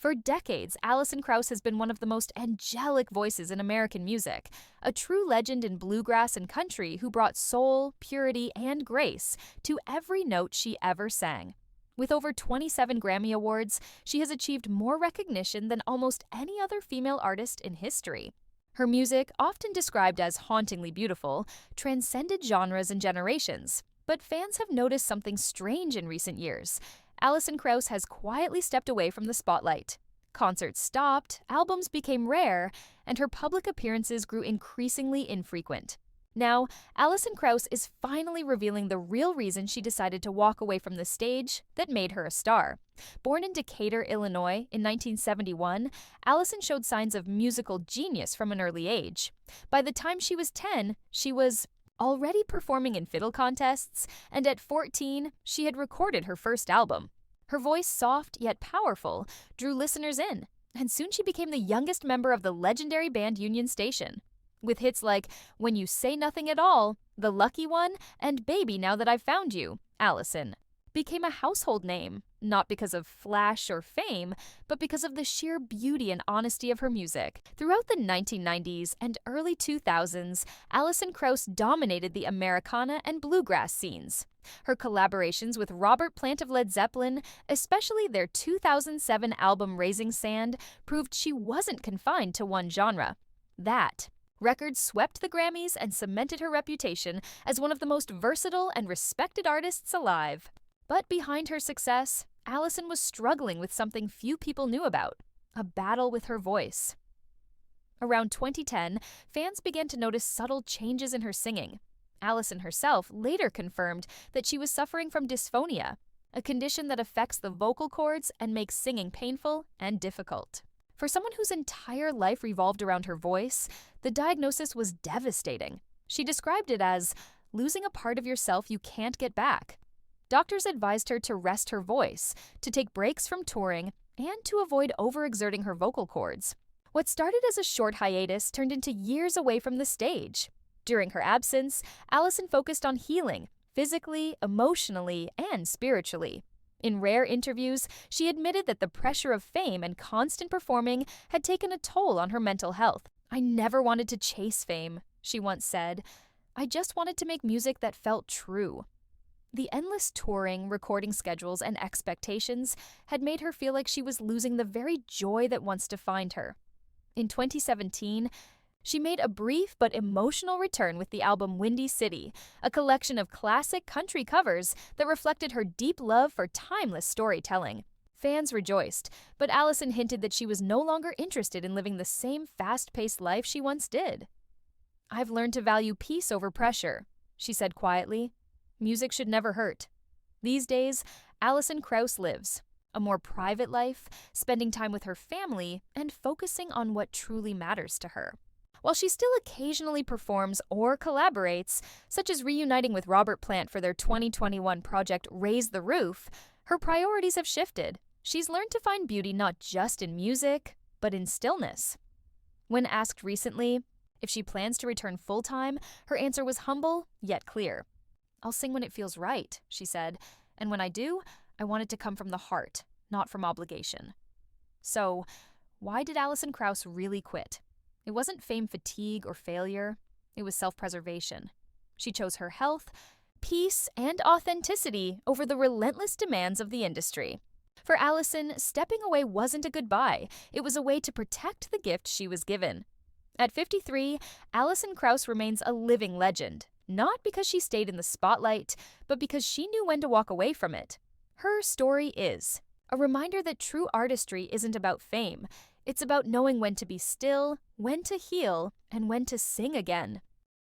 For decades, Alison Krauss has been one of the most angelic voices in American music, a true legend in bluegrass and country who brought soul, purity, and grace to every note she ever sang. With over 27 Grammy Awards, she has achieved more recognition than almost any other female artist in history. Her music, often described as hauntingly beautiful, transcended genres and generations. But fans have noticed something strange in recent years. Alison Krauss has quietly stepped away from the spotlight. Concerts stopped, albums became rare, and her public appearances grew increasingly infrequent. Now, Alison Krauss is finally revealing the real reason she decided to walk away from the stage that made her a star. Born in Decatur, Illinois in 1971, Alison showed signs of musical genius from an early age. By the time she was 10, she was already performing in fiddle contests, and at 14, she had recorded her first album. Her voice, soft yet powerful, drew listeners in, and soon she became the youngest member of the legendary band Union Station. With hits like When You Say Nothing at All, The Lucky One, and Baby Now That I've Found You, Alison became a household name, not because of flash or fame, but because of the sheer beauty and honesty of her music. Throughout the 1990s and early 2000s, Alison Krauss dominated the Americana and bluegrass scenes. Her collaborations with Robert Plant of Led Zeppelin, especially their 2007 album Raising Sand, proved she wasn't confined to one genre. That record swept the Grammys and cemented her reputation as one of the most versatile and respected artists alive. But behind her success, Alison was struggling with something few people knew about: a battle with her voice. Around 2010, fans began to notice subtle changes in her singing. Alison herself later confirmed that she was suffering from dysphonia, a condition that affects the vocal cords and makes singing painful and difficult. For someone whose entire life revolved around her voice, the diagnosis was devastating. She described it as losing a part of yourself you can't get back. Doctors advised her to rest her voice, to take breaks from touring, and to avoid overexerting her vocal cords. What started as a short hiatus turned into years away from the stage. During her absence, Alison focused on healing, physically, emotionally, and spiritually. In rare interviews, she admitted that the pressure of fame and constant performing had taken a toll on her mental health. "I never wanted to chase fame," she once said. "I just wanted to make music that felt true." The endless touring, recording schedules, and expectations had made her feel like she was losing the very joy that once defined her. In 2017, she made a brief but emotional return with the album Windy City, a collection of classic country covers that reflected her deep love for timeless storytelling. Fans rejoiced, but Alison hinted that she was no longer interested in living the same fast-paced life she once did. "I've learned to value peace over pressure," she said quietly. "Music should never hurt." These days, Alison Krauss lives a more private life, spending time with her family and focusing on what truly matters to her. While she still occasionally performs or collaborates, such as reuniting with Robert Plant for their 2021 project Raise the Roof, her priorities have shifted. She's learned to find beauty not just in music, but in stillness. When asked recently if she plans to return full-time, her answer was humble yet clear. "I'll sing when it feels right," she said, "and when I do, I want it to come from the heart, not from obligation." So, why did Alison Krauss really quit? It wasn't fame fatigue or failure. It was self-preservation. She chose her health, peace, and authenticity over the relentless demands of the industry. For Alison, stepping away wasn't a goodbye. It was a way to protect the gift she was given. At 53, Alison Krauss remains a living legend, not because she stayed in the spotlight, but because she knew when to walk away from it. Her story is a reminder that true artistry isn't about fame. It's about knowing when to be still, when to heal, and when to sing again.